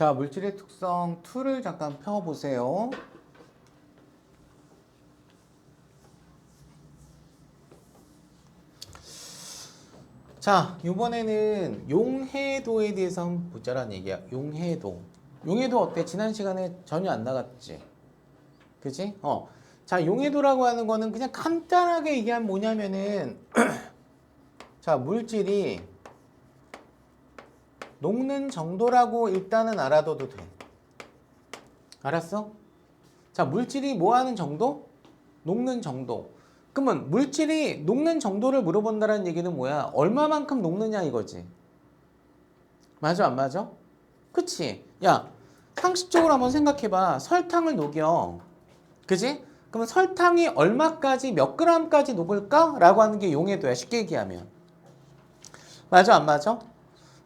자, 물질의 특성 2를 잠깐 펴보세요. 자, 이번에는 용해도에 대해서 한번 보자라는 얘기야. 용해도. 용해도 어때? 지난 시간에 전혀 안 나갔지? 그지? 자, 용해도라고 하는 거는 그냥 간단하게 얘기하면 뭐냐면은 자, 물질이 녹는 정도라고 일단은 알아둬도 돼. 알았어? 자, 물질이 뭐 하는 정도? 녹는 정도. 그러면 물질이 녹는 정도를 물어본다는 얘기는 뭐야? 얼마만큼 녹느냐 이거지. 맞아, 안 맞아? 그치? 야, 상식적으로 한번 생각해봐. 설탕을 녹여. 그지? 그러면 설탕이 얼마까지, 몇 그램까지 녹을까? 라고 하는 게 용해도야. 쉽게 얘기하면. 맞아, 안 맞아?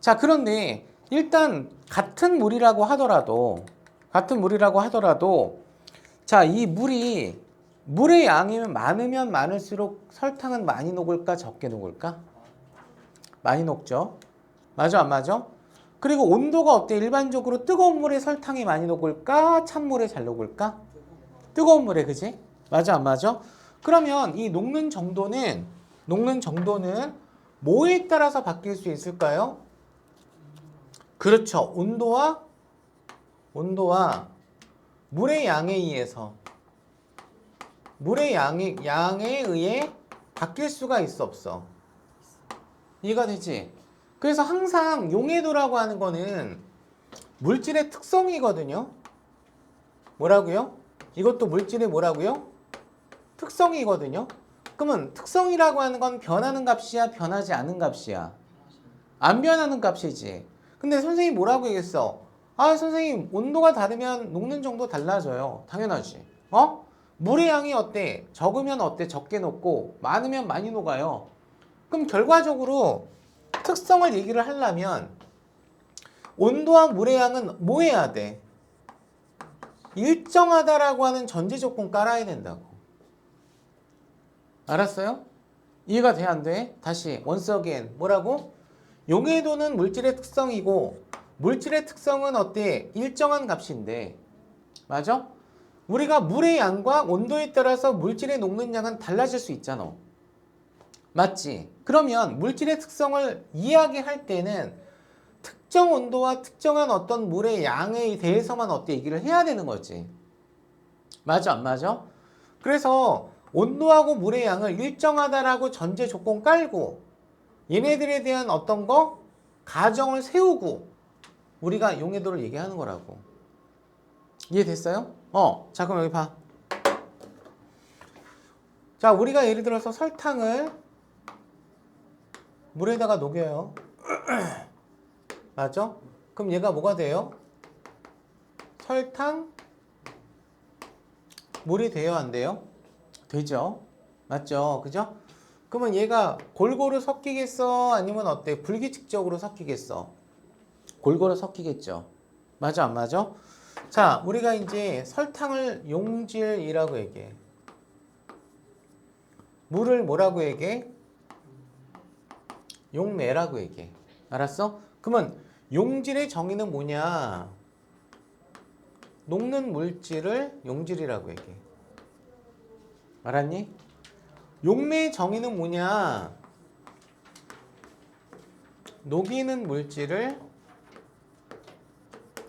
자, 그런데 일단 같은 물이라고 하더라도 자, 이 물의 양이 많으면 많을수록 설탕은 많이 녹을까, 적게 녹을까? 많이 녹죠. 맞아, 안 맞아? 그리고 온도가 어때? 일반적으로 뜨거운 물에 설탕이 많이 녹을까? 찬 물에 잘 녹을까? 뜨거운 물에, 그지? 맞아, 안 맞아? 그러면 이 녹는 정도는 뭐에 따라서 바뀔 수 있을까요? 그렇죠. 온도와 물의 양에 의해서 양에 의해 바뀔 수가 있어, 없어? 이해가 되지? 그래서 항상 용해도라고 하는 거는 물질의 특성이거든요. 뭐라고요? 이것도 물질의 뭐라고요? 특성이거든요. 그러면 특성이라고 하는 건 변하는 값이야, 변하지 않는 값이야? 안 변하는 값이지. 근데 선생님이 뭐라고 얘기했어? 아, 선생님, 온도가 다르면 녹는 정도 달라져요. 당연하지. 물의 양이 어때? 적으면 어때? 적게 녹고, 많으면 많이 녹아요. 그럼 결과적으로 특성을 얘기를 하려면 온도와 물의 양은 뭐 해야 돼? 일정하다라고 하는 전제 조건 깔아야 된다고. 알았어요? 이해가 돼, 안 돼? 다시 once again. 뭐라고? 용해도는 물질의 특성이고 물질의 특성은 어때? 일정한 값인데. 맞아? 우리가 물의 양과 온도에 따라서 물질의 녹는 양은 달라질 수 있잖아. 맞지? 그러면 물질의 특성을 이야기할 때는 특정 온도와 특정한 어떤 물의 양에 대해서만 어때 얘기를 해야 되는 거지. 맞아, 안 맞아? 그래서 온도하고 물의 양을 일정하다라고 전제 조건 깔고 얘네들에 대한 어떤 거 가정을 세우고 우리가 용해도를 얘기하는 거라고. 이해됐어요? 자, 그럼 여기 봐. 자, 우리가 예를 들어서 설탕을 물에다가 녹여요. 맞죠? 그럼 얘가 뭐가 돼요? 설탕, 물이 돼요, 안 돼요? 되죠. 맞죠? 그죠? 그러면 얘가 골고루 섞이겠어? 아니면 어때? 불규칙적으로 섞이겠어? 골고루 섞이겠죠. 맞아, 안 맞아? 자, 우리가 이제 설탕을 용질이라고 얘기해. 물을 뭐라고 얘기해? 용매라고 얘기해. 알았어? 그러면 용질의 정의는 뭐냐? 녹는 물질을 용질이라고 얘기해. 알았니? 용매의 정의는 뭐냐? 녹이는 물질을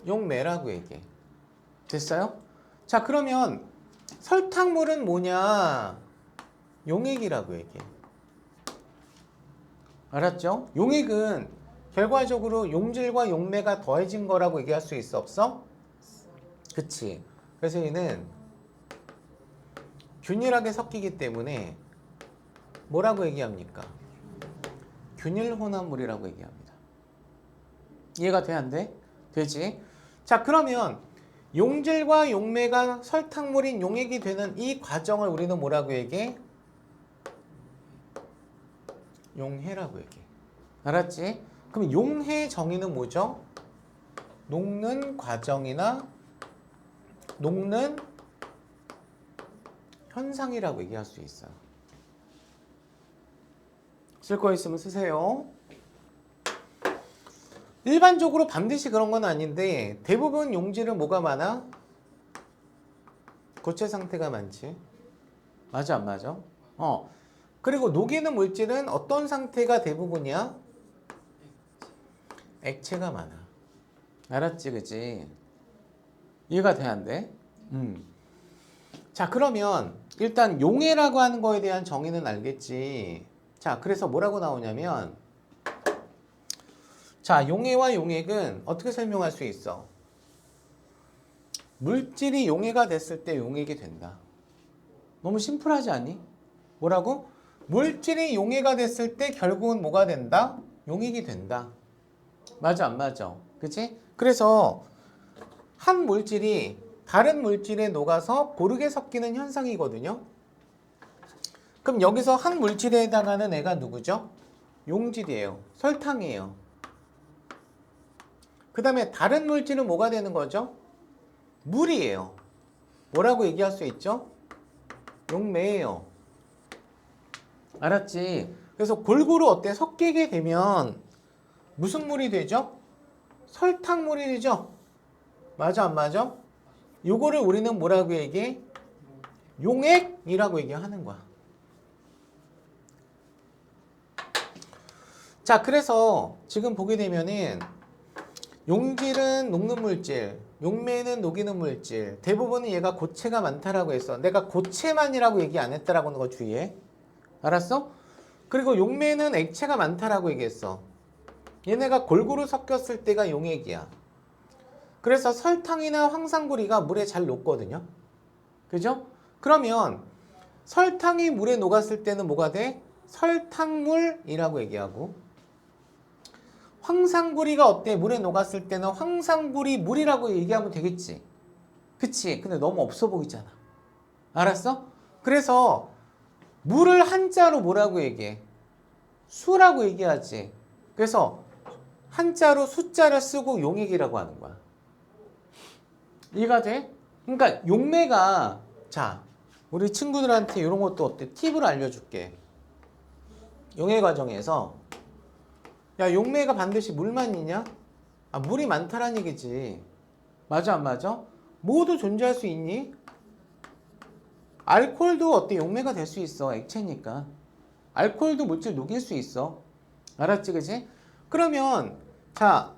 용매라고 얘기해. 됐어요? 자, 그러면 설탕물은 뭐냐? 용액이라고 얘기해. 알았죠? 용액은 결과적으로 용질과 용매가 더해진 거라고 얘기할 수 있어, 없어? 그치. 그래서 얘는 균일하게 섞이기 때문에 뭐라고 얘기합니까? 균일 혼합물이라고 얘기합니다. 이해가 돼, 안 돼? 되지? 자, 그러면 용질과 용매가 설탕물인 용액이 되는 이 과정을 우리는 뭐라고 얘기해? 용해라고 얘기해. 알았지? 그럼 용해 정의는 뭐죠? 녹는 과정이나 녹는 현상이라고 얘기할 수 있어요. 쓸 거 있으면 쓰세요. 일반적으로 반드시 그런 건 아닌데 대부분 용질은 뭐가 많아? 고체 상태가 많지. 맞아 안 맞아? 그리고 녹이는 물질은 어떤 상태가 대부분이야? 액체가 많아. 알았지 그지? 이해가 돼 안 돼? 자 그러면 일단 용해라고 하는 거에 대한 정의는 알겠지. 자 그래서 뭐라고 나오냐면 자 용해와 용액은 어떻게 설명할 수 있어? 물질이 용해가 됐을 때 용액이 된다. 너무 심플하지 않니? 뭐라고? 물질이 용해가 됐을 때 결국은 뭐가 된다? 용액이 된다. 맞아 안 맞아? 그치? 그래서 한 물질이 다른 물질에 녹아서 고르게 섞이는 현상이거든요. 그럼 여기서 한 물질에 해당하는 애가 누구죠? 용질이에요. 설탕이에요. 그 다음에 다른 물질은 뭐가 되는 거죠? 물이에요. 뭐라고 얘기할 수 있죠? 용매예요. 알았지? 그래서 골고루 어때? 섞이게 되면 무슨 물이 되죠? 설탕물이 되죠? 맞아 안 맞아? 요거를 우리는 뭐라고 얘기해? 용액이라고 얘기하는 거야. 자 그래서 지금 보게 되면은 용질은 녹는 물질, 용매는 녹이는 물질, 대부분은 얘가 고체가 많다라고 했어. 내가 고체만이라고 얘기 안 했다라고 하는 거 주의해. 알았어? 그리고 용매는 액체가 많다라고 얘기했어. 얘네가 골고루 섞였을 때가 용액이야. 그래서 설탕이나 황산구리가 물에 잘 녹거든요. 그죠? 그러면 설탕이 물에 녹았을 때는 뭐가 돼? 설탕물이라고 얘기하고 황산구리가 어때? 물에 녹았을 때는 황산구리 물이라고 얘기하면 되겠지. 그치? 근데 너무 없어 보이잖아. 알았어? 그래서 물을 한자로 뭐라고 얘기해? 수라고 얘기하지. 그래서 한자로 숫자를 쓰고 용액이라고 하는 거야. 이해가 돼? 그러니까 용매가 자 우리 친구들한테 이런 것도 어때? 팁을 알려줄게. 용해 과정에서 야 용매가 반드시 물만 있냐? 아 물이 많다란 얘기지. 맞아 안 맞아? 모두 존재할 수 있니? 알코올도 어때? 용매가 될 수 있어. 액체니까. 알코올도 물질 녹일 수 있어. 알았지 그지? 그러면 자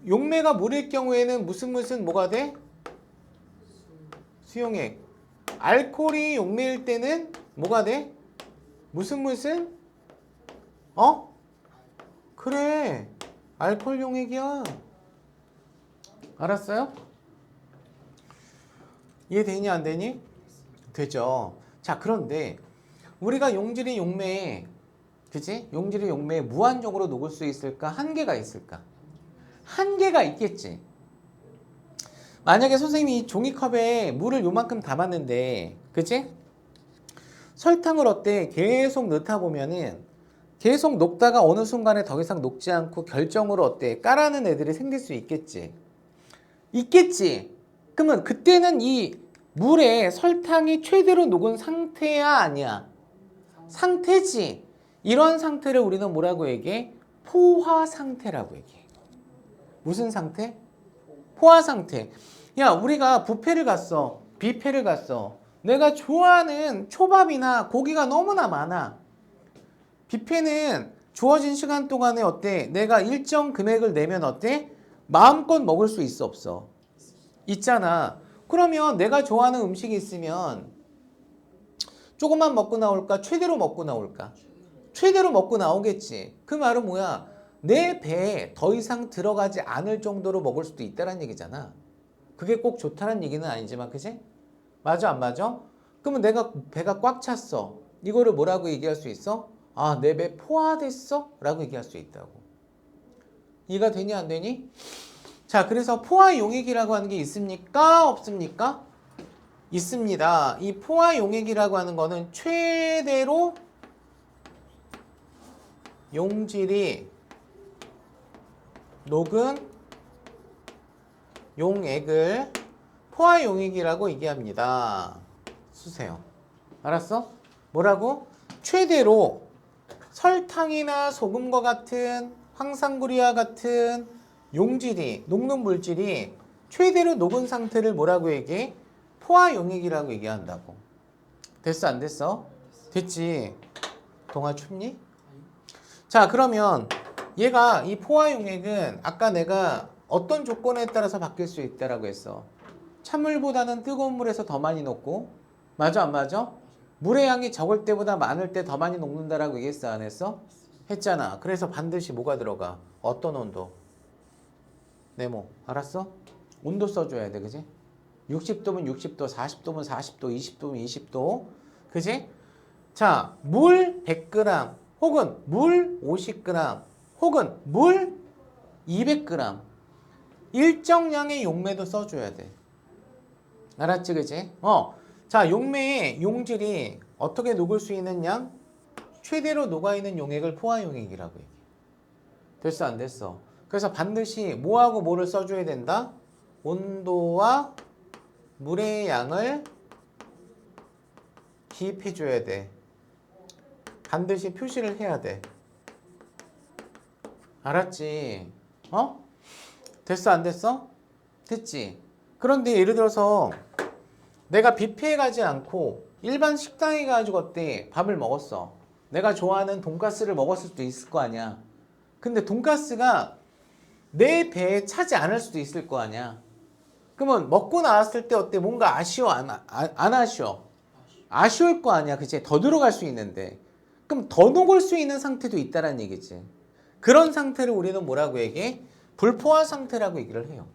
용매가 물일 경우에는 무슨 뭐가 돼? 수용액. 알코올이 용매일 때는 뭐가 돼? 무슨? 그래. 알코올 용액이야. 알았어요? 이해되니 안 되니? 되죠. 자 그런데 우리가 용질이 용매에 그치? 용질이 용매에 무한정으로 녹을 수 있을까? 한계가 있을까? 한계가 있겠지. 만약에 선생님이 종이컵에 물을 요만큼 담았는데 그치? 설탕을 어때? 계속 넣다 보면은 계속 녹다가 어느 순간에 더 이상 녹지 않고 결정으로 어때? 까라는 애들이 생길 수 있겠지. 있겠지. 그러면 그때는 이 물에 설탕이 최대로 녹은 상태야 아니야? 상태지. 이런 상태를 우리는 뭐라고 얘기해? 포화 상태라고 얘기해. 무슨 상태? 포화 상태. 야 우리가 뷔페를 갔어. 뷔페를 갔어. 내가 좋아하는 초밥이나 고기가 너무나 많아. 뷔페는 주어진 시간 동안에 어때? 내가 일정 금액을 내면 어때? 마음껏 먹을 수 있어 없어? 있잖아. 그러면 내가 좋아하는 음식이 있으면 조금만 먹고 나올까? 최대로 먹고 나올까? 최대로 먹고 나오겠지. 그 말은 뭐야? 내 배에 더 이상 들어가지 않을 정도로 먹을 수도 있다는 얘기잖아. 그게 꼭 좋다는 얘기는 아니지만 그치? 맞아 안 맞아? 그러면 내가 배가 꽉 찼어. 이거를 뭐라고 얘기할 수 있어? 아, 내 배 포화됐어? 라고 얘기할 수 있다고. 이해가 되니 안 되니? 자, 그래서 포화 용액이라고 하는 게 있습니까? 없습니까? 있습니다. 이 포화 용액이라고 하는 거는 최대로 용질이 녹은 용액을 포화 용액이라고 얘기합니다. 쓰세요. 알았어? 뭐라고? 최대로 설탕이나 소금과 같은 황산구리와 같은 용질이, 녹는 물질이 최대로 녹은 상태를 뭐라고 얘기해? 포화 용액이라고 얘기한다고. 됐어, 안 됐어? 됐지. 동아 춥니? 자, 그러면 얘가 이 포화 용액은 아까 내가 어떤 조건에 따라서 바뀔 수 있다라고 했어. 찬물보다는 뜨거운 물에서 더 많이 녹고, 맞아, 안 맞아? 물의 양이 적을 때보다 많을 때 더 많이 녹는다라고 얘기했어, 안 했어? 했잖아. 그래서 반드시 뭐가 들어가? 어떤 온도? 네모. 알았어? 온도 써줘야 돼, 그지? 60도면 60도, 40도면 40도, 20도면 20도. 그지? 자, 물 100g, 혹은 물 50g, 혹은 물 200g. 일정량의 용매도 써줘야 돼. 알았지, 그지? 자, 용매의 용질이 어떻게 녹을 수 있는 양? 최대로 녹아있는 용액을 포화용액이라고 얘기해. 됐어, 안 됐어? 그래서 반드시 뭐하고 뭐를 써줘야 된다? 온도와 물의 양을 기입해줘야 돼. 반드시 표시를 해야 돼. 알았지? 됐어, 안 됐어? 됐지? 그런데 예를 들어서 내가 뷔페에 가지 않고 일반 식당에 가지고 어때? 밥을 먹었어. 내가 좋아하는 돈가스를 먹었을 수도 있을 거 아니야. 근데 돈가스가 내 배에 차지 않을 수도 있을 거 아니야. 그러면 먹고 나왔을 때 어때? 뭔가 아쉬워? 안 아쉬워? 아쉬울 거 아니야. 그치? 더 들어갈 수 있는데. 그럼 더 녹을 수 있는 상태도 있다는 얘기지. 그런 상태를 우리는 뭐라고 얘기해? 불포화 상태라고 얘기를 해요.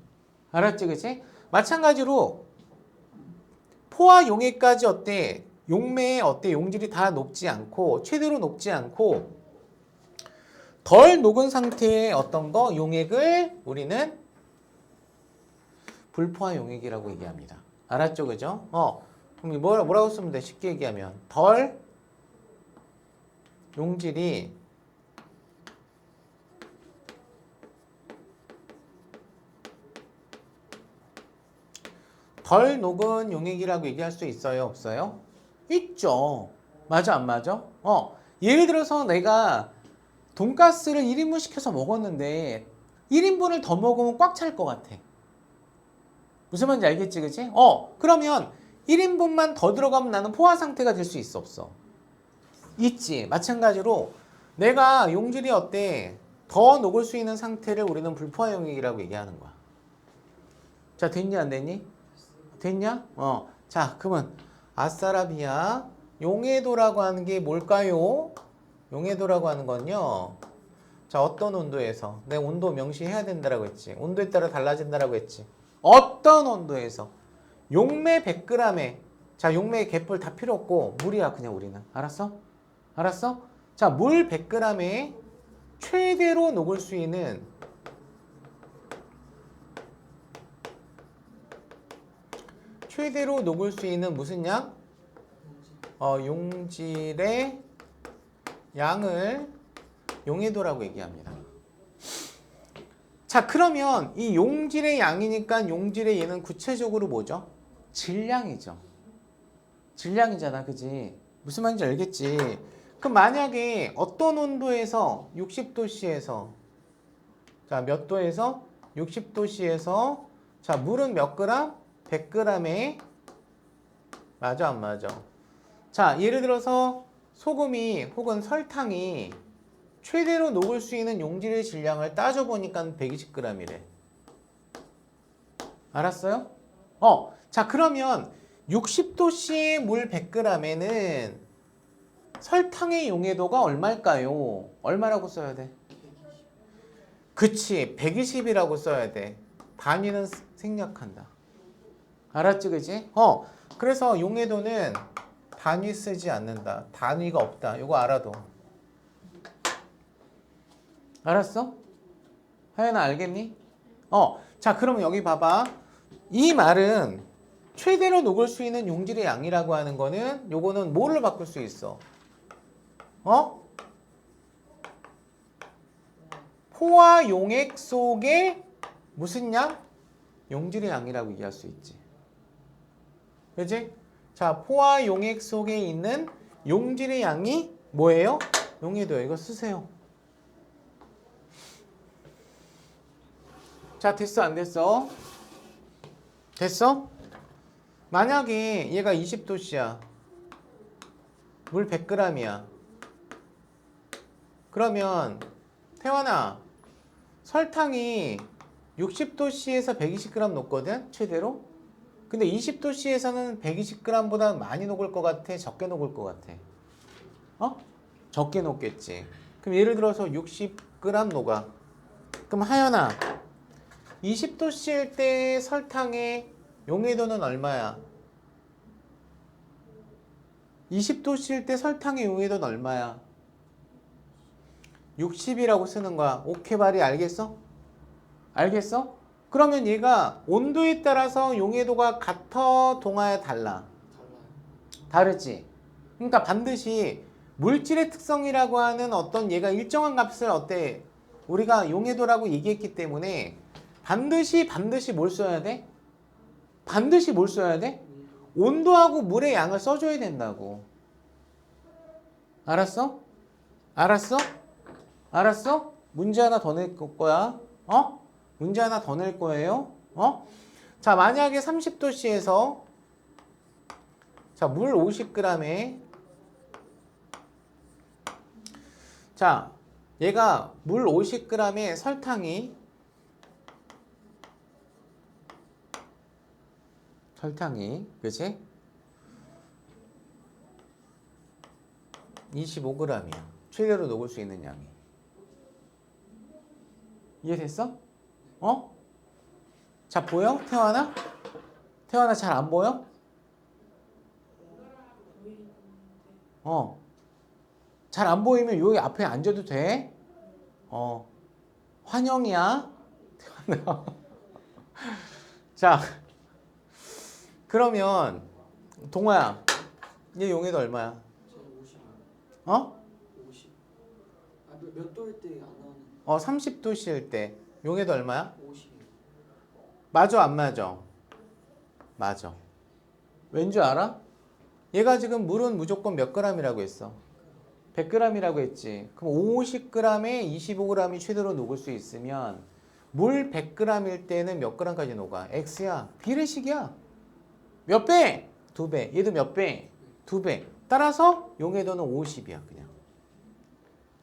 알았지? 그치? 마찬가지로 포화 용액까지 어때? 용매에 어때? 용질이 다 녹지 않고 최대로 녹지 않고 덜 녹은 상태의 어떤 거? 용액을 우리는 불포화 용액이라고 얘기합니다. 알았죠? 그죠? 그럼 뭐라고 쓰면 돼? 쉽게 얘기하면 덜 용질이 덜 녹은 용액이라고 얘기할 수 있어요? 없어요? 있죠. 맞아, 안 맞아? 예를 들어서 내가 돈가스를 1인분 시켜서 먹었는데 1인분을 더 먹으면 꽉 찰 것 같아. 무슨 말인지 알겠지, 그치? 그러면 1인분만 더 들어가면 나는 포화 상태가 될 수 있어, 없어? 있지. 마찬가지로 내가 용질이 어때? 더 녹을 수 있는 상태를 우리는 불포화 용액이라고 얘기하는 거야. 자, 됐니, 안 됐니? 됐냐? 자, 그러면 아싸라비아 용해도라고 하는 게 뭘까요? 용해도라고 하는 건요. 자, 어떤 온도에서? 내가 온도 명시해야 된다라고 했지. 온도에 따라 달라진다라고 했지. 어떤 온도에서? 용매 100g에 자, 용매의 갯불 다 필요 없고 물이야, 그냥 우리는. 알았어? 알았어? 자, 물 100g에 최대로 녹을 수 있는 무슨 양? 용질의 양을 용해도라고 얘기합니다. 자, 그러면 이 용질의 양이니까 용질의 얘는 구체적으로 뭐죠? 질량이죠. 질량이잖아, 그지? 무슨 말인지 알겠지? 그럼 만약에 어떤 온도에서 60도씨에서 자, 몇 도에서? 60도씨에서 자, 물은 몇 그램? 100g에 맞아, 안 맞아? 자, 예를 들어서 소금이 혹은 설탕이 최대로 녹을 수 있는 용질의 질량을 따져보니까 120g이래. 알았어요? 자, 그러면 60도씨의 물 100g에는 설탕의 용해도가 얼마일까요? 얼마라고 써야 돼? 그치, 120이라고 써야 돼. 단위는 생략한다. 알았지, 그지? 그래서 용해도는 단위 쓰지 않는다. 단위가 없다. 이거 알아도. 알았어? 하연아, 알겠니? 자, 그럼 여기 봐봐. 이 말은 최대로 녹을 수 있는 용질의 양이라고 하는 거는 요거는 뭐를 바꿀 수 있어? 포화 용액 속에 무슨 양? 용질의 양이라고 얘기할 수 있지. 그지? 자, 포화 용액 속에 있는 용질의 양이 뭐예요? 용해도요. 이거 쓰세요. 자, 됐어, 안 됐어? 됐어? 만약에 얘가 20도씨야. 물 100g이야. 그러면 태환아, 설탕이 60도씨에서 120g 녹거든? 최대로? 근데 20도씨에서는 120g보다 많이 녹을 것 같아? 적게 녹을 것 같아? 어? 적게 녹겠지. 그럼 예를 들어서 60g 녹아. 그럼 하연아, 20도씨일 때 설탕의 용해도는 얼마야? 20도씨일 때 설탕의 용해도는 얼마야? 60이라고 쓰는 거야. 오케이 말이 알겠어? 알겠어? 그러면 얘가 온도에 따라서 용해도가 같아, 동하야, 달라? 다르지? 그러니까 반드시 물질의 특성이라고 하는 어떤 얘가 일정한 값을 어때? 우리가 용해도라고 얘기했기 때문에 반드시 뭘 써야 돼? 반드시 뭘 써야 돼? 온도하고 물의 양을 써줘야 된다고. 알았어? 알았어? 알았어? 문제 하나 더 낼 거야. 어? 문제 하나 더 낼 거예요. 어? 자, 만약에 30도씨에서 자, 물 50g에 자, 얘가 물 50g에 설탕이 '그치? 25g이야. 최대로 녹을 수 있는 양이. 이해됐어? 어? 자, 보여? 태환아? 태환아 잘 안 보여? 잘 안 보이면 여기 앞에 앉아도 돼. 환영이야. 태환아. 자, 그러면 동호야, 얘 용해도 얼마야? 50. 50. 몇 도일 때 안 나오는? 30도씨일 때 용해도 얼마야? 50. 맞아, 안 맞아? 맞아. 왠 줄 알아? 얘가 지금 물은 무조건 몇 g이라고 했어? 100g이라고 했지. 그럼 50g에 25g이 최대로 녹을 수 있으면 물 100g일 때는 몇 g까지 녹아? X야. 비례식이야. 몇 배? 2배. 얘도 몇 배? 2배. 따라서 용해도는 50이야, 그냥.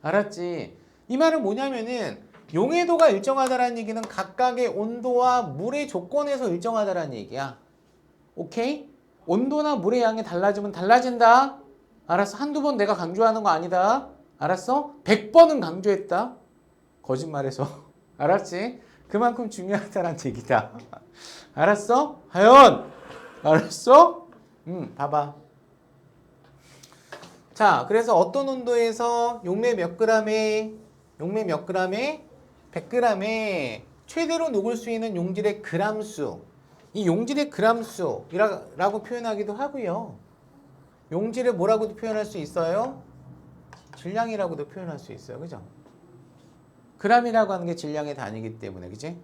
알았지? 이 말은 뭐냐면은 용해도가 일정하다라는 얘기는 각각의 온도와 물의 조건에서 일정하다라는 얘기야. 오케이? 온도나 물의 양이 달라지면 달라진다. 알았어? 한두 번 내가 강조하는 거 아니다. 알았어? 100번은 강조했다. 거짓말해서. 알았지? 그만큼 중요하다는 얘기다. 알았어? 하연! 알았어? 봐봐. 자, 그래서 어떤 온도에서 용매 몇 g에 100g에 최대로 녹을 수 있는 용질의 그람수. 이 용질의 그람수라고 표현하기도 하고요. 용질을 뭐라고도 표현할 수 있어요? 질량이라고도 표현할 수 있어요. 그죠? 그람이라고 하는 게 질량의 단위이기 때문에, 그지?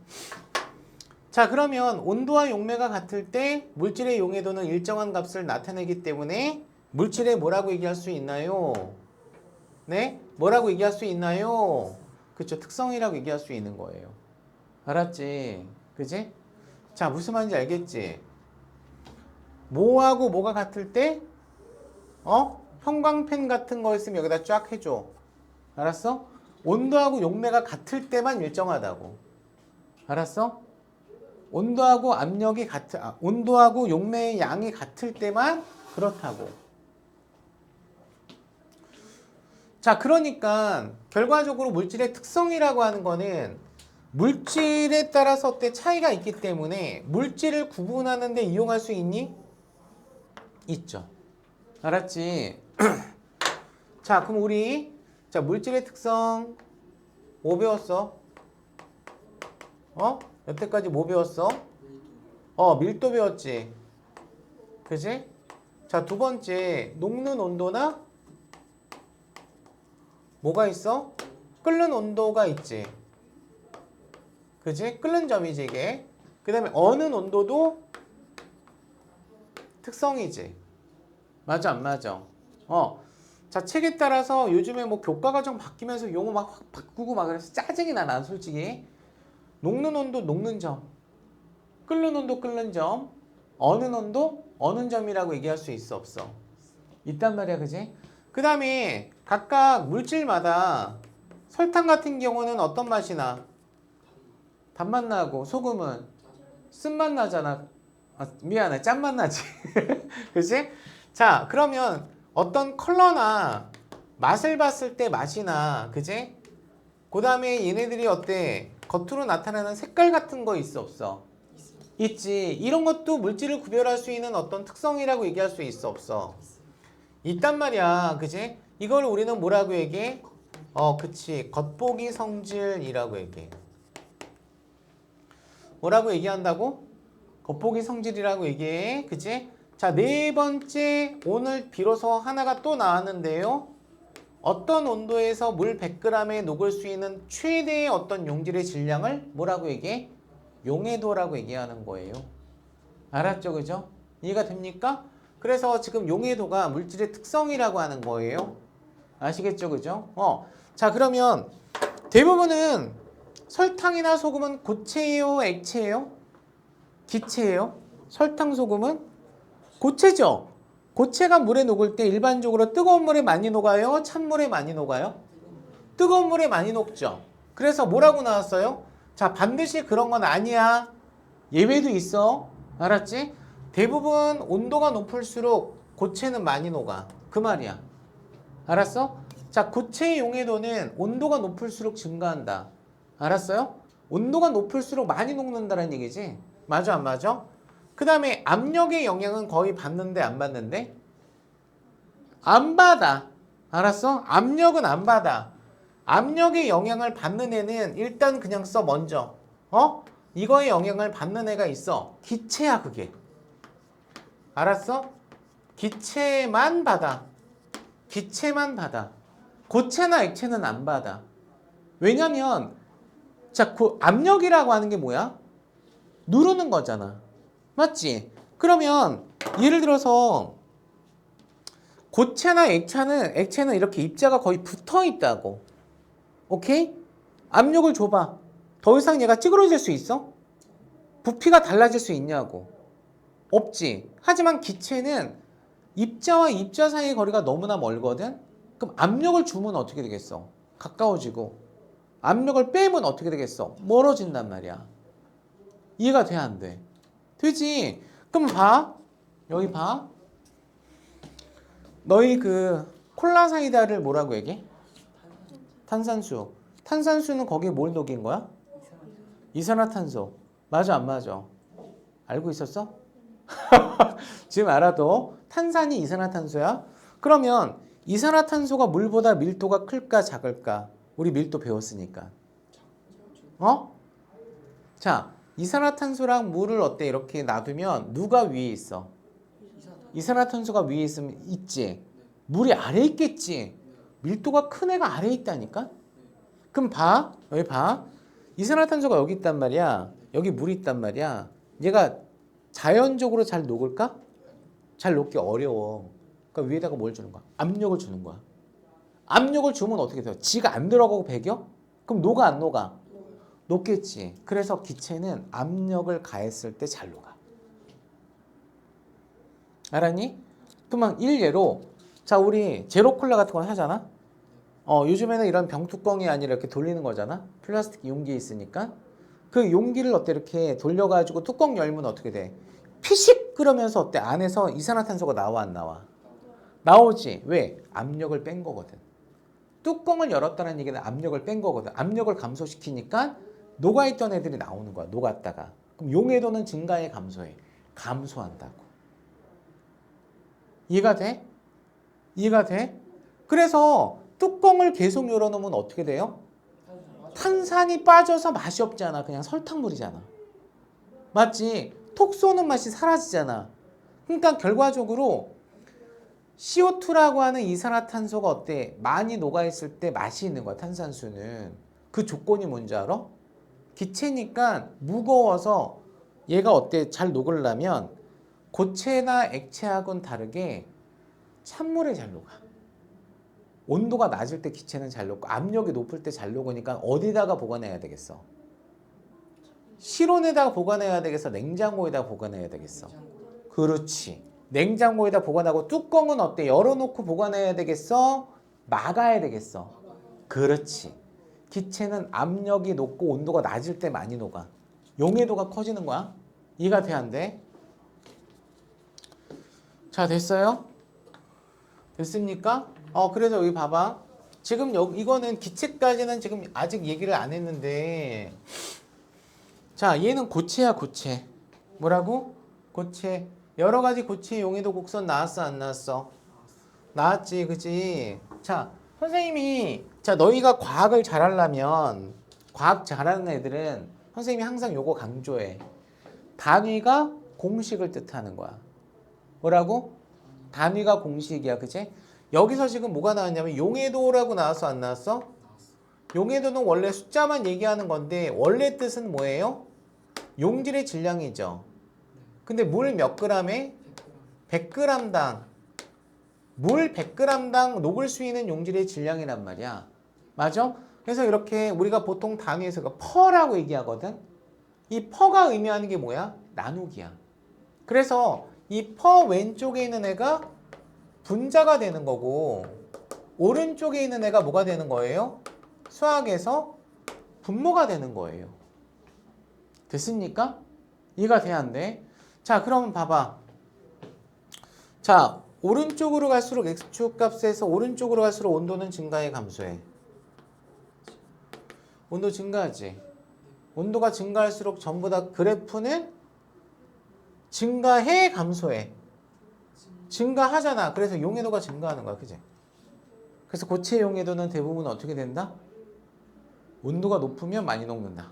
자, 그러면 온도와 용매가 같을 때 물질의 용해도는 일정한 값을 나타내기 때문에 물질에 뭐라고 얘기할 수 있나요? 네? 뭐라고 얘기할 수 있나요? 그쵸, 특성이라고 얘기할 수 있는 거예요. 알았지? 그지? 자, 무슨 말인지 알겠지? 뭐하고 뭐가 같을 때? 형광펜 같은 거 있으면 여기다 쫙 해줘. 알았어? 온도하고 용매가 같을 때만 일정하다고. 알았어? 온도하고 압력이 온도하고 용매의 양이 같을 때만 그렇다고. 자, 그러니까 결과적으로 물질의 특성이라고 하는 거는 물질에 따라서 어때 차이가 있기 때문에 물질을 구분하는 데 이용할 수 있니? 있죠. 알았지? 자, 그럼 우리 물질의 특성 뭐 배웠어? 여태까지 뭐 배웠어? 밀도 배웠지. 그지? 자, 두 번째 녹는 온도나 뭐가 있어? 끓는 온도가 있지. 그지? 끓는 점이지 이게. 그 다음에 어느 온도도 특성이지. 맞아, 안 맞아? 자, 책에 따라서 요즘에 뭐 교과과정 바뀌면서 용어 막 확 바꾸고 막 그래서 짜증이 나, 난 솔직히. 녹는 온도 녹는 점, 끓는 온도 끓는 점, 어는 온도 어는 점이라고 얘기할 수 있어 없어? 있단 말이야, 그지? 그 다음에 각각 물질마다 설탕 같은 경우는 어떤 맛이 나? 단맛 나고 소금은 쓴맛 나잖아. 아, 미안해, 짠맛 나지. 그치? 자, 그러면 어떤 컬러나 맛을 봤을 때 맛이 나, 그지? 그 다음에 얘네들이 어때? 겉으로 나타나는 색깔 같은 거 있어 없어? 있지. 이런 것도 물질을 구별할 수 있는 어떤 특성이라고 얘기할 수 있어 없어? 있단 말이야, 그지? 이걸 우리는 뭐라고 얘기해? 그치. 겉보기 성질이라고 얘기해. 뭐라고 얘기한다고? 겉보기 성질이라고 얘기해. 그치? 자, 네 번째, 오늘 비로소 하나가 또 나왔는데요. 어떤 온도에서 물 100g에 녹을 수 있는 최대의 어떤 용질의 질량을 뭐라고 얘기해? 용해도라고 얘기하는 거예요. 알았죠? 그죠? 이해가 됩니까? 그래서 지금 용해도가 물질의 특성이라고 하는 거예요. 아시겠죠? 그죠? 자, 그러면 대부분은 설탕이나 소금은 고체예요? 액체예요? 기체예요? 설탕, 소금은 고체죠? 고체가 물에 녹을 때 일반적으로 뜨거운 물에 많이 녹아요? 찬물에 많이 녹아요? 뜨거운 물에 많이 녹죠? 그래서 뭐라고 나왔어요? 자, 반드시 그런 건 아니야. 예외도 있어. 알았지? 대부분 온도가 높을수록 고체는 많이 녹아. 그 말이야. 알았어? 자, 고체의 용해도는 온도가 높을수록 증가한다. 알았어요? 온도가 높을수록 많이 녹는다는 얘기지. 맞아, 안 맞아? 그 다음에 압력의 영향은 거의 받는데 안 받는데? 안 받아. 알았어? 압력은 안 받아. 압력의 영향을 받는 애는 일단 그냥 써 먼저. 이거의 영향을 받는 애가 있어. 기체야 그게. 알았어? 기체만 받아. 기체만 받아. 고체나 액체는 안 받아. 왜냐면 자, 그 압력이라고 하는 게 뭐야? 누르는 거잖아. 맞지? 그러면 예를 들어서 고체나 액체는 이렇게 입자가 거의 붙어 있다고. 오케이? 압력을 줘봐. 더 이상 얘가 찌그러질 수 있어? 부피가 달라질 수 있냐고. 없지. 하지만 기체는 입자와 입자 사이의 거리가 너무나 멀거든? 그럼 압력을 주면 어떻게 되겠어? 가까워지고. 압력을 빼면 어떻게 되겠어? 멀어진단 말이야. 이해가 돼, 안 돼? 되지? 그럼 봐. 여기 봐. 너희 그 콜라 사이다를 뭐라고 얘기해? 탄산수. 탄산수는 거기에 뭘 녹인 거야? 이산화탄소. 맞아, 안 맞아? 알고 있었어? 지금 알아도 탄산이 이산화탄소야? 그러면 이산화탄소가 물보다 밀도가 클까 작을까? 우리 밀도 배웠으니까. 자, 이산화탄소랑 물을 어때? 이렇게 놔두면 누가 위에 있어? 이산화탄소가 위에 있으면 있지. 물이 아래에 있겠지. 밀도가 큰 애가 아래에 있다니까? 그럼 봐. 여기 봐. 이산화탄소가 여기 있단 말이야. 여기 물이 있단 말이야. 얘가 자연적으로 잘 녹을까? 잘 녹기 어려워. 그러니까 위에다가 뭘 주는 거야? 압력을 주는 거야. 압력을 주면 어떻게 돼요? 지가 안 들어가고 배겨? 그럼 녹아 안 녹아? 녹겠지. 그래서 기체는 압력을 가했을 때 잘 녹아. 알았니? 그러면 일례로 자, 우리 제로콜라 같은 거 하잖아? 요즘에는 이런 병뚜껑이 아니라 이렇게 돌리는 거잖아? 플라스틱 용기에 있으니까. 그 용기를 어때? 이렇게 돌려가지고 뚜껑 열면 어떻게 돼? 피식 끓으면서 어때? 안에서 이산화탄소가 나와 안 나와? 나오지. 왜? 압력을 뺀 거거든. 뚜껑을 열었다는 얘기는 압력을 뺀 거거든. 압력을 감소시키니까 녹아있던 애들이 나오는 거야. 녹았다가. 그럼 용해도는 증가해 감소해? 감소한다고. 이해가 돼? 이해가 돼? 그래서 뚜껑을 계속 열어놓으면 어떻게 돼요? 탄산이 빠져서 맛이 없잖아. 그냥 설탕물이잖아. 맞지? 톡 쏘는 맛이 사라지잖아. 그러니까 결과적으로 CO2라고 하는 이산화탄소가 어때? 많이 녹아있을 때 맛이 있는 거야. 탄산수는. 그 조건이 뭔지 알아? 기체니까 무거워서 얘가 어때? 잘 녹으려면 고체나 액체하고는 다르게 찬물에 잘 녹아. 온도가 낮을 때 기체는 잘 녹고 압력이 높을 때 잘 녹으니까 어디다가 보관해야 되겠어? 실온에다가 보관해야 되겠어? 냉장고에다 보관해야 되겠어? 냉장고. 그렇지. 냉장고에다 보관하고 뚜껑은 어때? 열어놓고 보관해야 되겠어? 막아야 되겠어? 그렇지. 기체는 압력이 높고 온도가 낮을 때 많이 녹아. 용해도가 커지는 거야. 이해가 돼, 안 돼? 자, 됐어요? 됐습니까? 그래서 여기 봐봐. 지금 이거는 기체까지는 지금 아직 얘기를 안 했는데, 자, 얘는 고체야, 고체. 뭐라고? 고체. 여러 가지 고체 용해도 곡선 나왔어, 안 나왔어? 나왔지, 그지? 자, 선생님이, 자, 너희가 과학을 잘하려면, 과학 잘하는 애들은 선생님이 항상 요거 강조해. 단위가 공식을 뜻하는 거야. 뭐라고? 단위가 공식이야, 그지? 여기서 지금 뭐가 나왔냐면 용해도라고 나왔어, 안 나왔어? 용해도는 원래 숫자만 얘기하는 건데 원래 뜻은 뭐예요? 용질의 질량이죠. 근데 물 몇 그램에? 100g당. 물 100g당 녹을 수 있는 용질의 질량이란 말이야. 맞아? 그래서 이렇게 우리가 보통 단위에서 퍼라고 얘기하거든. 이 퍼가 의미하는 게 뭐야? 나누기야. 그래서 이 퍼 왼쪽에 있는 애가 분자가 되는 거고 오른쪽에 있는 애가 뭐가 되는 거예요? 수학에서 분모가 되는 거예요. 됐습니까? 이해가 돼야 안 돼? 자, 그러면 봐봐. 자, 오른쪽으로 갈수록 x축 값에서 오른쪽으로 갈수록 온도는 증가해, 감소해? 온도 증가하지. 온도가 증가할수록 전부 다 그래프는 증가해, 감소해? 증가하잖아. 그래서 용해도가 증가하는 거야, 그지? 그래서 고체 용해도는 대부분 어떻게 된다? 온도가 높으면 많이 녹는다.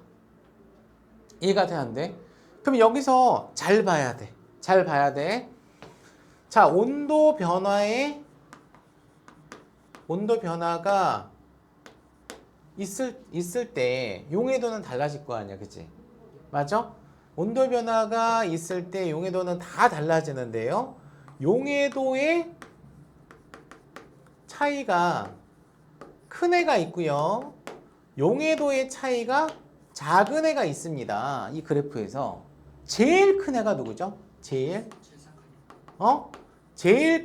이해가 돼, 안 돼? 그럼 여기서 잘 봐야 돼. 잘 봐야 돼. 자, 온도 변화가 있을 때 용해도는 달라질 거 아니야, 그치? 맞아? 온도 변화가 있을 때 용해도는 다 달라지는데요. 용해도의 차이가 큰 애가 있고요. 용해도의 차이가 작은 애가 있습니다. 이 그래프에서 제일 큰 애가 누구죠? 제일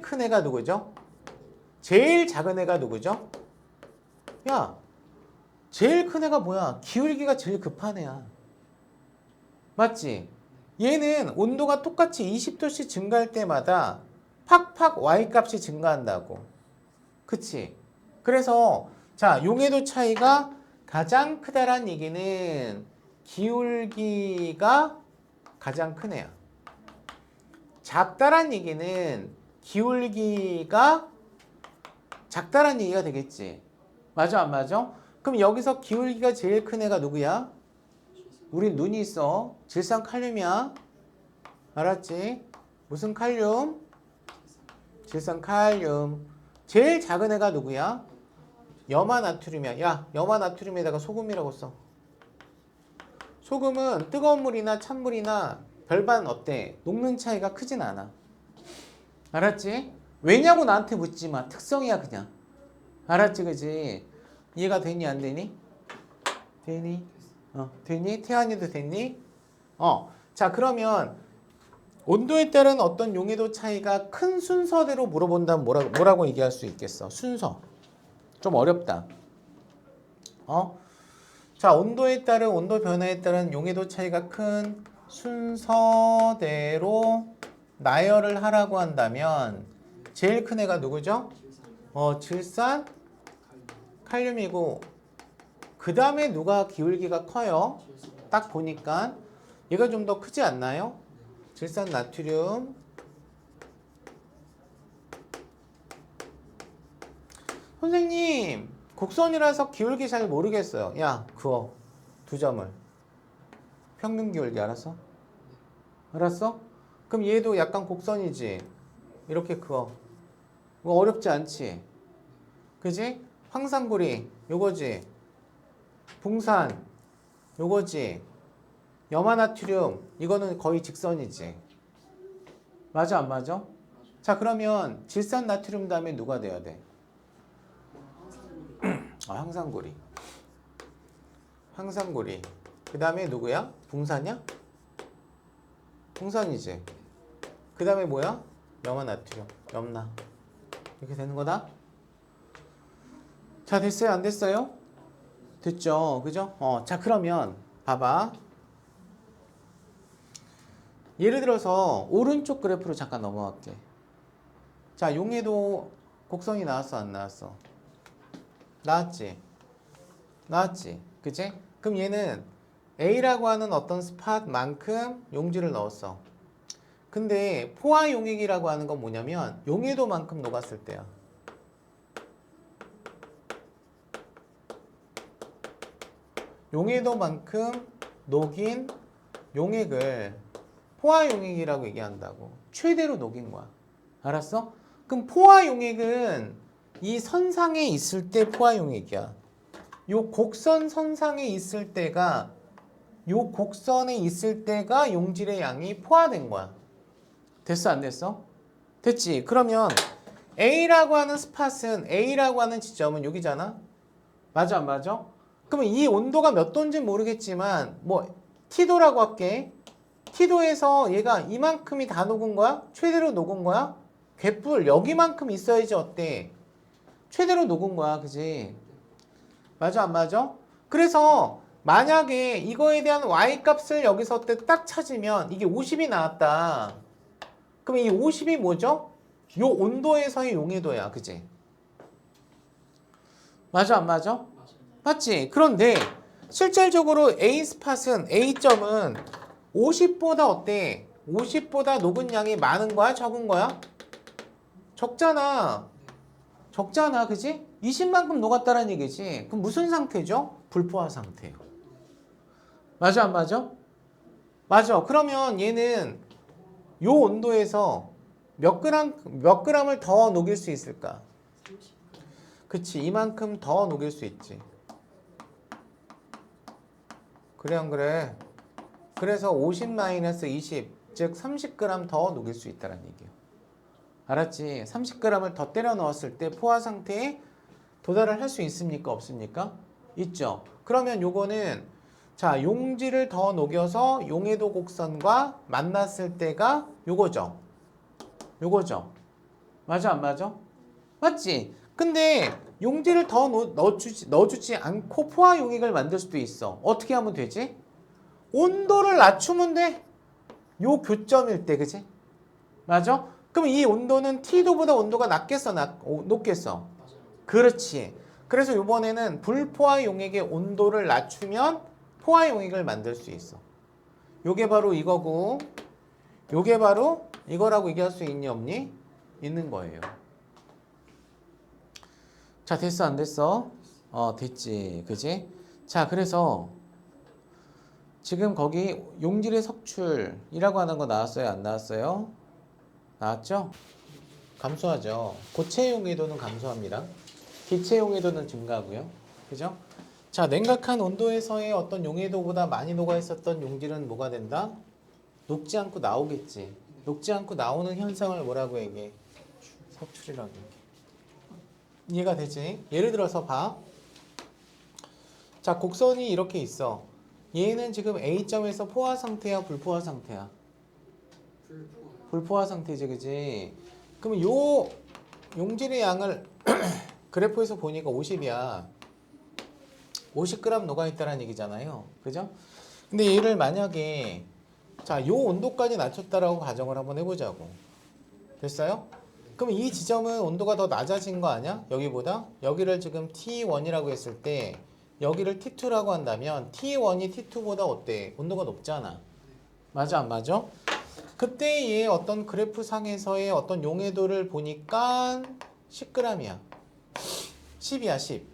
큰 애가 누구죠? 제일 작은 애가 누구죠? 야, 제일 큰 애가 뭐야? 기울기가 제일 급한 애야. 맞지? 얘는 온도가 똑같이 20도씩 증가할 때마다 팍팍 Y값이 증가한다고. 그치? 그래서 자, 용해도 차이가 가장 크다란 얘기는 기울기가 가장 큰 애야. 작다란 얘기는 기울기가 작다란 얘기가 되겠지. 맞아, 안 맞아? 그럼 여기서 기울기가 제일 큰 애가 누구야? 우리 눈이 있어. 질산칼륨이야. 알았지? 무슨 칼륨? 질산칼륨. 제일 작은 애가 누구야? 염화나트륨이야. 야, 염화나트륨에다가 소금이라고 써. 소금은 뜨거운 물이나 찬물이나 별반 어때? 녹는 차이가 크진 않아. 알았지? 왜냐고 나한테 묻지 마. 특성이야, 그냥. 알았지, 그지? 이해가 되니, 안 되니? 되니? 되니? 태환이도 됐니? 자, 그러면 온도에 따른 어떤 용해도 차이가 큰 순서대로 물어본다면 뭐라고 얘기할 수 있겠어? 순서. 좀 어렵다. 자, 온도 변화에 따른 용해도 차이가 큰 순서대로 나열을 하라고 한다면 제일 큰 애가 누구죠? 질산 칼륨이고 그 다음에 누가 기울기가 커요? 딱 보니까 얘가 좀 더 크지 않나요? 질산 나트륨. 선생님, 곡선이라서 기울기 잘 모르겠어요. 야, 그어. 2점을. 평균 기울기 알았어? 알았어? 그럼 얘도 약간 곡선이지? 이렇게 그어. 이거 어렵지 않지? 그지? 황산구리, 요거지? 붕산, 요거지? 염화나트륨, 이거는 거의 직선이지? 맞아, 안 맞아? 자, 그러면 질산 나트륨 다음에 누가 돼야 돼? 황산구리. 황산구리. 그 다음에 누구야? 붕산이야? 붕산이지. 그 다음에 뭐야? 염화나트륨, 염나. 이렇게 되는 거다. 자, 됐어요? 안 됐어요? 됐죠? 그죠? 자, 그러면 봐봐. 예를 들어서 오른쪽 그래프로 잠깐 넘어갈게. 자, 용해도 곡선이 나왔어, 안 나왔어? 나왔지? 나왔지? 그치? 그럼 얘는 A라고 하는 어떤 스팟만큼 용지를 넣었어. 근데 포화 용액이라고 하는 건 뭐냐면 용해도만큼 녹았을 때야. 용해도만큼 녹인 용액을 포화 용액이라고 얘기한다고. 최대로 녹인 거야. 알았어? 그럼 포화 용액은 이 선상에 있을 때 포화 용액이야. 요 곡선 선상에 있을 때가 요 곡선에 있을 때가 용질의 양이 포화된 거야. 됐어 안 됐어? 됐지. 그러면 A라고 하는 스팟은 A라고 하는 지점은 여기잖아. 맞아 안 맞아? 그러면 이 온도가 몇 도인지 모르겠지만 뭐 T도라고 할게. T도에서 얘가 이만큼이 다 녹은 거야? 최대로 녹은 거야? 갯불 여기만큼 있어야지 어때? 최대로 녹은 거야. 그지? 맞아 안 맞아? 그래서 만약에 이거에 대한 Y값을 여기서 딱 찾으면 이게 50이 나왔다. 그럼 이 50이 뭐죠? 요 온도에서의 용해도야. 그지? 맞아 안 맞아? 맞지? 그런데 실질적으로 A 스팟은 A점은 50보다 어때? 50보다 녹은 양이 많은 거야? 적은 거야? 적잖아. 적잖아. 그지? 20만큼 녹았다는 얘기지. 그럼 무슨 상태죠? 불포화 상태예요. 맞아 안 맞아? 맞아. 그러면 얘는 요 온도에서 몇 그램을 더 녹일 수 있을까? 그치. 이만큼 더 녹일 수 있지. 그래 안 그래? 그래서 50-20, 즉 30g 더 녹일 수 있다는 얘기예요. 알았지? 30g을 더 때려 넣었을 때 포화 상태에 도달을 할 수 있습니까? 없습니까? 있죠. 그러면 요거는 자, 용지를 더 녹여서 용해도 곡선과 만났을 때가 요거죠. 요거죠. 맞아 안 맞아? 맞지? 근데 용지를 더 넣어주지 않고 포화 용액을 만들 수도 있어. 어떻게 하면 되지? 온도를 낮추면 돼. 요 교점일 때, 그치? 맞아? 그럼 이 온도는 T도보다 온도가 낮겠어, 높겠어? 그렇지. 그래서 이번에는 불포화 용액의 온도를 낮추면 포화 용액을 만들 수 있어. 요게 바로 이거고, 요게 바로 이거라고 얘기할 수 있니, 없니? 있는 거예요. 자, 됐어, 안 됐어? 됐지. 그지? 자, 그래서 지금 거기 용질의 석출이라고 하는 거 나왔어요? 안 나왔어요? 나왔죠? 감소하죠. 고체 용해도는 감소합니다. 기체 용해도는 증가하고요. 그죠? 자, 냉각한 온도에서의 어떤 용해도보다 많이 녹아 있었던 용질은 뭐가 된다? 녹지 않고 나오겠지. 녹지 않고 나오는 현상을 뭐라고 얘기해? 석출이라고 얘기해. 이해가 되지? 예를 들어서 봐. 자, 곡선이 이렇게 있어. 얘는 지금 A점에서 포화 상태야, 불포화 상태야? 불포화 상태지, 그지? 그러면 요 용질의 양을 그래프에서 보니까 50이야. 50g 녹아있다는 얘기잖아요. 그죠? 근데 얘를 만약에 자, 요 온도까지 낮췄다라고 가정을 한번 해보자고. 됐어요? 그럼 이 지점은 온도가 더 낮아진 거 아니야? 여기보다? 여기를 지금 T1이라고 했을 때 여기를 T2라고 한다면 T1이 T2보다 어때? 온도가 높잖아. 맞아 안 맞아? 그때 얘 어떤 그래프 상에서의 어떤 용해도를 보니까 10g이야. 10이야 10.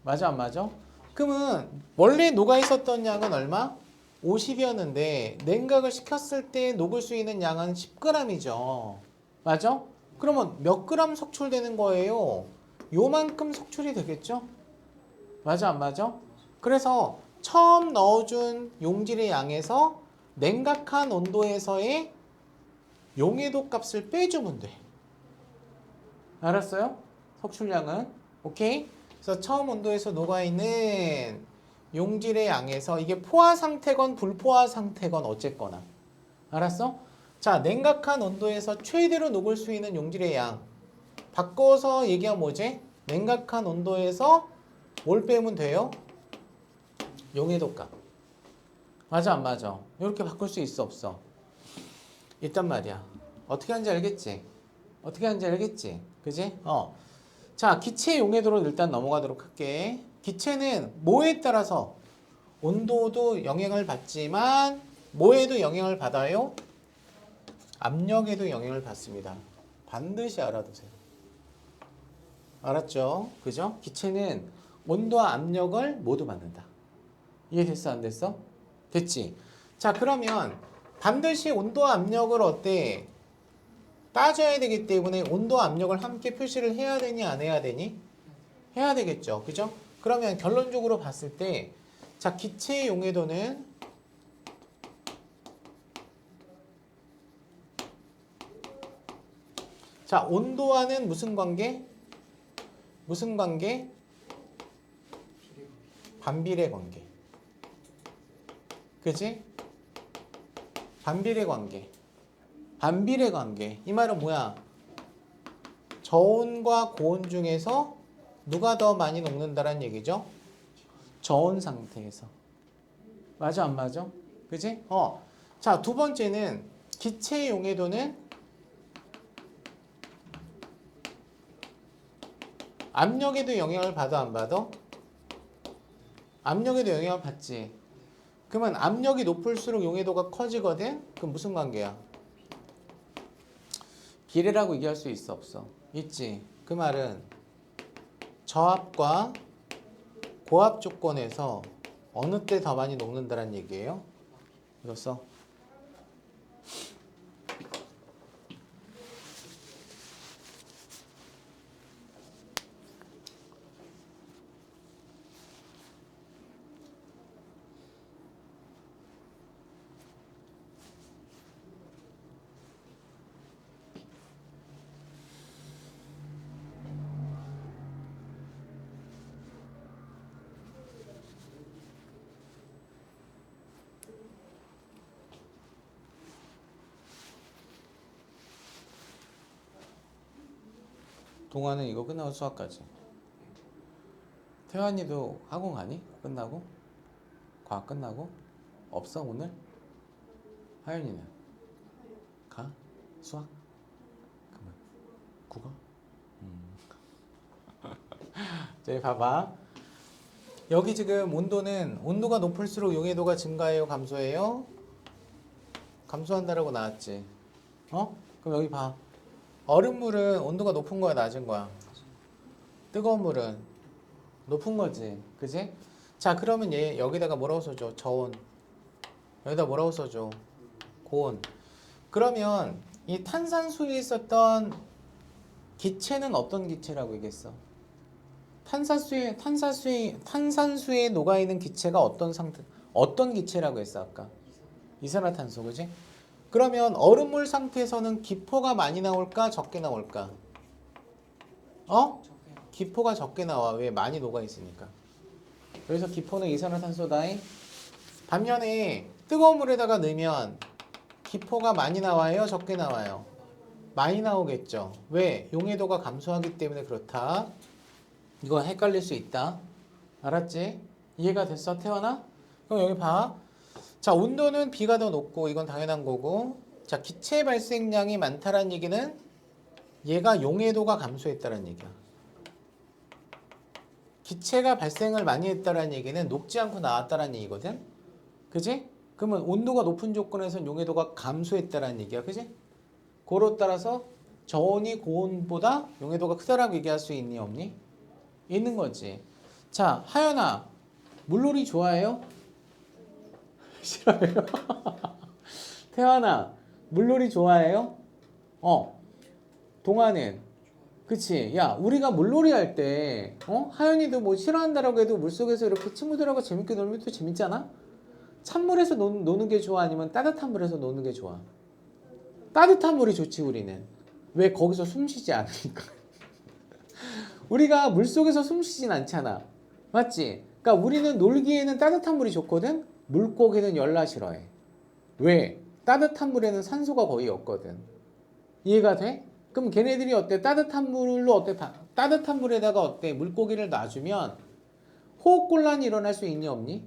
맞아 안 맞아? 그러면 원래 녹아 있었던 양은 얼마? 50이었는데 냉각을 시켰을 때 녹을 수 있는 양은 10g이죠. 맞아? 그러면 몇 그램 석출되는 거예요? 요만큼 석출이 되겠죠? 맞아 안 맞아? 그래서 처음 넣어준 용질의 양에서 냉각한 온도에서의 용해도 값을 빼주면 돼. 알았어요? 석출량은. 오케이? 그래서 처음 온도에서 녹아있는 용질의 양에서 이게 포화 상태건 불포화 상태건 어쨌거나. 알았어? 자, 냉각한 온도에서 최대로 녹을 수 있는 용질의 양. 바꿔서 얘기하면 뭐지? 냉각한 온도에서 뭘 빼면 돼요? 용해도 값. 맞아 안 맞아? 이렇게 바꿀 수 있어 없어? 있단 말이야. 어떻게 하는지 알겠지? 어떻게 하는지 알겠지? 그지? 자, 기체 용해도로 일단 넘어가도록 할게. 기체는 뭐에 따라서 온도도 영향을 받지만 뭐에도 영향을 받아요? 압력에도 영향을 받습니다. 반드시 알아두세요. 알았죠? 그죠? 기체는 온도와 압력을 모두 받는다. 이해됐어? 안 됐어? 됐지? 자, 그러면 반드시 온도와 압력을 어때? 따져야 되기 때문에 온도와 압력을 함께 표시를 해야 되니 안 해야 되니? 해야 되겠죠. 그죠? 그러면 결론적으로 봤을 때 자, 기체의 용해도는 자, 온도와는 무슨 관계? 무슨 관계? 반비례 관계. 그지? 반비례 관계. 반비례 관계. 이 말은 뭐야? 저온과 고온 중에서 누가 더 많이 녹는다는 얘기죠? 저온 상태에서. 맞아 안 맞아? 그지? 자, 두 번째는 기체의 용해도는 압력에도 영향을 받아 안 받아? 압력에도 영향을 받지. 그러면 압력이 높을수록 용해도가 커지거든? 그럼 무슨 관계야? 비례라고 얘기할 수 있어 없어? 있지. 그 말은 저압과 고압 조건에서 어느 때 더 많이 녹는다는 얘기예요? 이거 써. 동화는 이거 끝나고 수학까지. 태환이도 학원 가니? 끝나고? 과학 끝나고? 없어 오늘? 하연이는? 가? 수학? 그만. 국어? 저기 봐봐. 여기 지금 온도는 온도가 높을수록 용해도가 증가해요? 감소해요? 감소한다라고 나왔지. 그럼 여기 봐. 얼음물은 온도가 높은 거야, 낮은 거야? 뜨거운 물은 높은 거지. 그지? 자, 그러면 얘 여기다가 뭐라고 써줘? 저온. 여기다 뭐라고 써줘? 고온. 그러면 이 탄산수에 있었던 기체는 어떤 기체라고 얘기했어? 탄산수에 녹아있는 기체가 어떤 기체라고 했어, 아까? 이산화탄소, 그지? 그러면 얼음물 상태에서는 기포가 많이 나올까? 적게 나올까? 기포가 적게 나와. 왜? 많이 녹아있으니까. 그래서 기포는 이산화탄소다잉. 반면에 뜨거운 물에다가 넣으면 기포가 많이 나와요? 적게 나와요? 많이 나오겠죠. 왜? 용해도가 감소하기 때문에 그렇다. 이거 헷갈릴 수 있다. 알았지? 이해가 됐어, 태원아? 그럼 여기 봐. 자, 온도는 B가 더 높고 이건 당연한 거고. 자, 기체 발생량이 많다는 얘기는 얘가 용해도가 감소했다는 얘기야. 기체가 발생을 많이 했다는 얘기는 녹지 않고 나왔다는 얘기거든. 그지? 그러면 온도가 높은 조건에서는 용해도가 감소했다는 얘기야. 그지? 그로 따라서 저온이 고온보다 용해도가 크다라고 얘기할 수 있니 없니? 있는 거지. 자, 하연아, 물놀이 좋아해요? 싫어해요? 태환아, 물놀이 좋아해요? 동아는? 그치? 야, 우리가 물놀이 할 때, 하연이도 뭐 싫어한다라고 해도 물속에서 이렇게 친구들하고 재밌게 놀면 또 재밌잖아? 찬물에서 노는 게 좋아? 아니면 따뜻한 물에서 노는 게 좋아? 따뜻한 물이 좋지, 우리는. 왜? 거기서 숨 쉬지 않으니까. 우리가 물속에서 숨 쉬진 않잖아. 맞지? 그러니까 우리는 놀기에는 따뜻한 물이 좋거든. 물고기는 열나 싫어해. 왜? 따뜻한 물에는 산소가 거의 없거든. 이해가 돼? 그럼 걔네들이 어때? 따뜻한 물로 어때? 따뜻한 물에다가 어때? 물고기를 놔주면 호흡곤란이 일어날 수 있니 없니?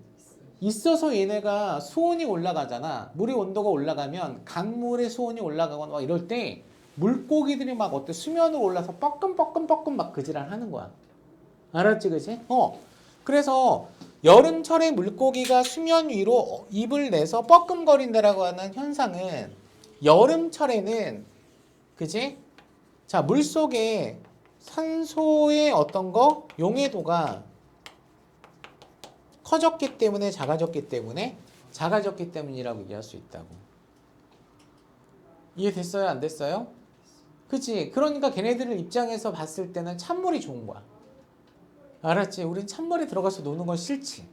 있어서 얘네가 수온이 올라가잖아. 물의 온도가 올라가면 강물의 수온이 올라가거나 막 이럴 때 물고기들이 막 어때? 수면으로 올라서 뻐끔뻐끔뻐끔 막 그지랄 하는 거야. 알았지, 그지? 그래서 여름철에 물고기가 수면 위로 입을 내서 뻐끔거린다라고 하는 현상은 여름철에는, 그지? 자, 물 속에 산소의 어떤 거? 용해도가 커졌기 때문에 작아졌기 때문이라고 얘기할 수 있다고. 이해됐어요? 안 됐어요? 그치? 그러니까 걔네들 입장에서 봤을 때는 찬물이 좋은 거야. 알았지? 우린 찬물에 들어가서 노는 건 싫지.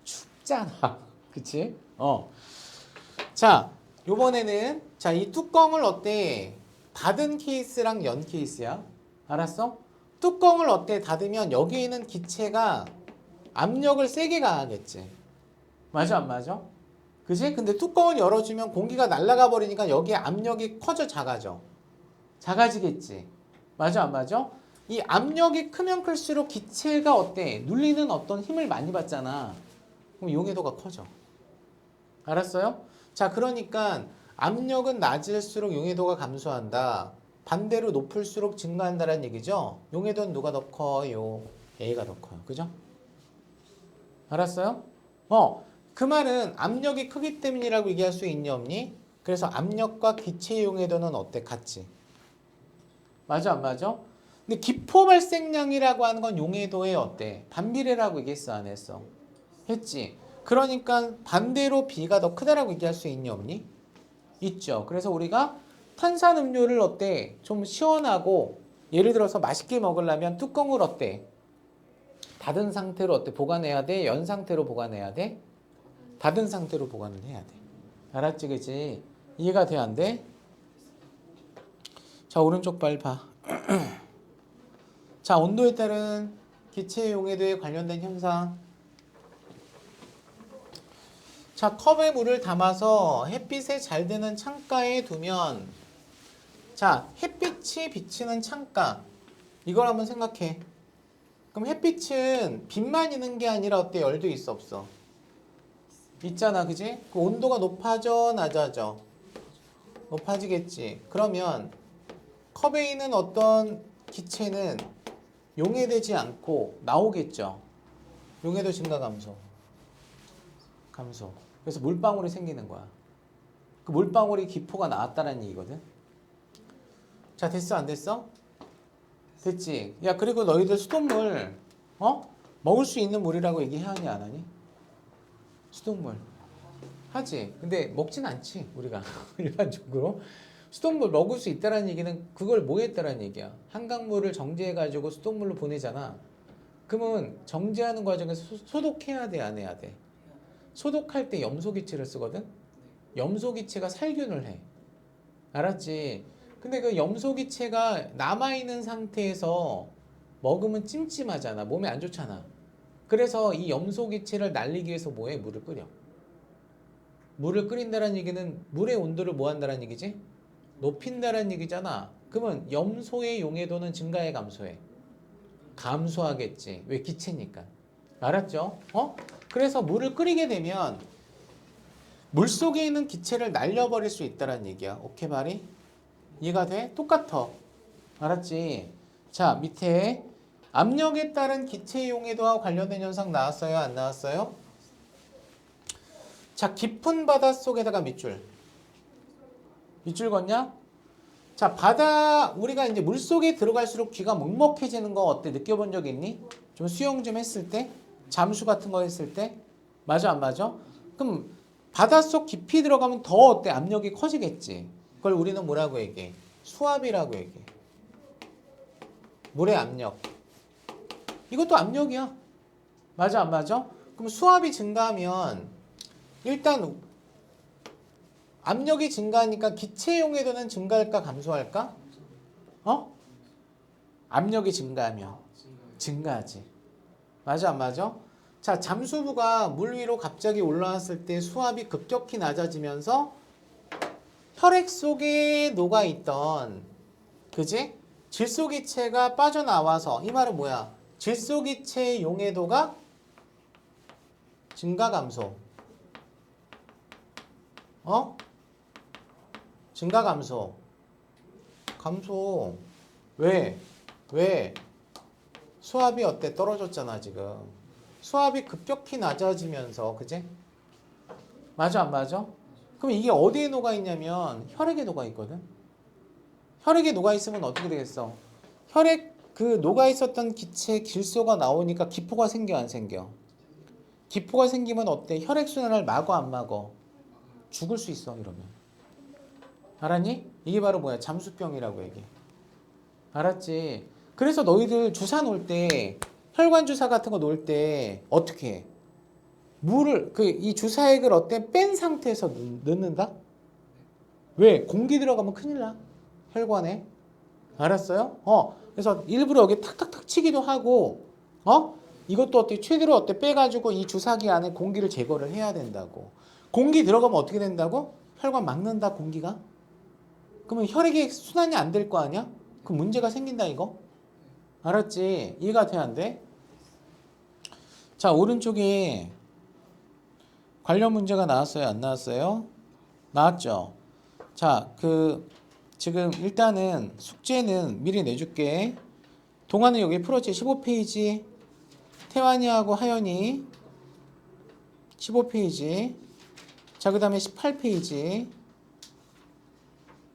춥잖아. 그치? 자, 요번에는 자, 이 뚜껑을 어때? 닫은 케이스랑 연 케이스야. 알았어? 뚜껑을 어때? 닫으면 여기에 있는 기체가 압력을 세게 가하겠지. 맞아, 안 맞아? 그지? 근데 뚜껑을 열어주면 공기가 날아가 버리니까 여기에 압력이 커져 작아져. 작아지겠지. 맞아, 안 맞아? 이 압력이 크면 클수록 기체가 어때? 눌리는 어떤 힘을 많이 받잖아. 그럼 용해도가 커져. 알았어요? 자, 그러니까 압력은 낮을수록 용해도가 감소한다. 반대로 높을수록 증가한다는 얘기죠. 용해도는 누가 더 커요? A가 더 커요. 그죠? 알았어요? 그 말은 압력이 크기 때문이라고 얘기할 수 있니 없니? 그래서 압력과 기체 용해도는 어때? 같지. 맞아, 안 맞아? 근데 기포 발생량이라고 하는 건 용해도에 어때? 반비례라고 얘기했어, 안 했어? 했지. 그러니까 반대로 B가 더 크다라고 얘기할 수 있니 없니? 있죠. 그래서 우리가 탄산음료를 어때? 좀 시원하고 예를 들어서 맛있게 먹으려면 뚜껑을 어때? 닫은 상태로 어때? 보관해야 돼? 연 상태로 보관해야 돼? 닫은 상태로 보관을 해야 돼. 알았지, 그지? 이해가 돼, 안 돼? 자, 오른쪽 발 봐. 자, 온도에 따른 기체 용해도에 관련된 현상. 자, 컵에 물을 담아서 햇빛에 잘 드는 창가에 두면, 자, 햇빛이 비치는 창가. 이걸 한번 생각해. 그럼 햇빛은 빛만 있는 게 아니라 어때? 열도 있어, 없어? 있잖아, 그지? 그 온도가 높아져, 낮아져? 높아지겠지. 그러면 컵에 있는 어떤 기체는 용해되지 않고 나오겠죠. 용해도 증가 감소. 감소. 그래서 물방울이 생기는 거야. 그 물방울이 기포가 나왔다는 얘기거든. 자, 됐어, 안 됐어? 됐지. 야, 그리고 너희들 수돗물 먹을 수 있는 물이라고 얘기해야 하니 안 하니? 수돗물 하지. 근데 먹진 않지, 우리가. 일반적으로 수돗물 먹을 수 있다는 얘기는 그걸 뭐 했다는 얘기야. 한강물을 정제해가지고 수돗물로 보내잖아. 그러면 정제하는 과정에서 소독해야 돼, 안 해야 돼? 소독할 때 염소기체를 쓰거든. 염소기체가 살균을 해. 알았지? 근데 그 염소기체가 남아있는 상태에서 먹으면 찜찜하잖아. 몸에 안 좋잖아. 그래서 이 염소기체를 날리기 위해서 뭐해? 물을 끓여. 물을 끓인다는 얘기는 물의 온도를 뭐 한다는 얘기지? 높인다는 얘기잖아. 그러면 염소의 용해도는 증가해, 감소해? 감소하겠지. 왜? 기체니까. 알았죠? 그래서 물을 끓이게 되면 물속에 있는 기체를 날려버릴 수 있다는 얘기야. 오케이, 말이? 이해가 돼? 똑같아. 알았지? 자, 밑에 압력에 따른 기체 용해도와 관련된 현상 나왔어요? 안 나왔어요? 자, 깊은 바닷속에다가 밑줄. 밑줄 걷냐? 자, 우리가 이제 물속에 들어갈수록 귀가 먹먹해지는 거 어때? 느껴본 적 있니? 좀 수영 좀 했을 때? 잠수 같은 거 했을 때? 맞아, 안 맞아? 그럼 바닷속 깊이 들어가면 더 어때? 압력이 커지겠지. 그걸 우리는 뭐라고 얘기해? 수압이라고 얘기해. 물의 압력. 이것도 압력이야. 맞아, 안 맞아? 그럼 수압이 증가하면 일단 압력이 증가하니까 기체 용해도는 증가할까, 감소할까? 압력이 증가하면 증가하지. 맞아, 안 맞아? 자, 잠수부가 물 위로 갑자기 올라왔을 때 수압이 급격히 낮아지면서 혈액 속에 녹아있던, 그지? 질소기체가 빠져나와서, 이 말은 뭐야? 질소기체의 용해도가 증가 감소. 증가 감소. 감소. 왜? 수압이 어때? 떨어졌잖아, 지금. 수압이 급격히 낮아지면서, 그지? 맞아, 안 맞아? 그럼 이게 어디에 녹아있냐면 혈액에 녹아있거든. 혈액에 녹아있으면 어떻게 되겠어? 혈액 그 녹아있었던 기체 질소가 나오니까 기포가 생겨, 안 생겨? 기포가 생기면 어때? 혈액순환을 막어, 안 막어? 죽을 수 있어, 이러면. 알았니? 이게 바로 뭐야? 잠수병이라고 얘기해. 알았지? 그래서 너희들 주사 놓을 때, 혈관 주사 같은 거 놓을 때 어떻게 해? 물을 이 주사액을 어때? 뺀 상태에서 넣는다? 왜? 공기 들어가면 큰일 나. 혈관에. 알았어요? 그래서 일부러 여기 탁탁탁 치기도 하고, 이것도 어때? 최대로 어때? 빼가지고 이 주사기 안에 공기를 제거를 해야 된다고. 공기 들어가면 어떻게 된다고? 혈관 막는다, 공기가? 그러면 혈액이 순환이 안 될 거 아니야? 그럼 문제가 생긴다, 이거? 알았지? 이해가 돼야 안 돼? 자, 오른쪽에 관련 문제가 나왔어요? 안 나왔어요? 나왔죠? 자, 지금 일단은 숙제는 미리 내줄게. 동아는 여기 풀었지? 15페이지. 태환이하고 하연이 15페이지. 자, 그 다음에 18페이지.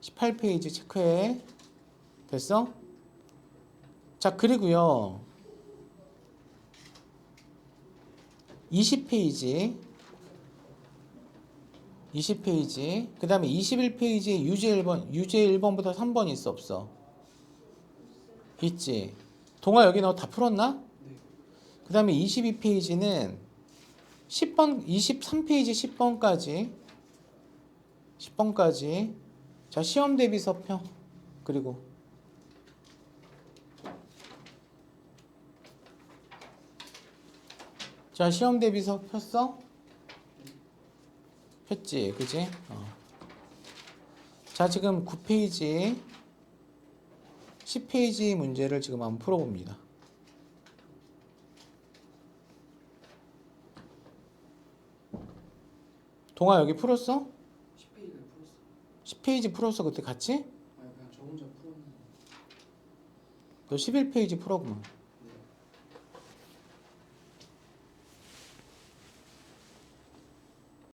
18페이지 체크해. 됐어? 자, 그리고요. 20페이지. 20페이지. 그 다음에 21페이지에 유제 1번부터 3번 있어, 없어? 있지. 동아 여기 너 다 풀었나? 그 다음에 22페이지는 10번, 23페이지 10번까지. 10번까지. 자, 시험 대비서 펴. 그리고. 자, 시험 대비서 폈어? 폈지, 그지? 자, 지금 9페이지, 10페이지 문제를 지금 한번 풀어봅니다. 동아 여기 풀었어? 10페이지를 풀었어. 10페이지 풀었어, 그때 같이? 아니 그냥 저 혼자 풀었는데. 너 11페이지 풀어보면.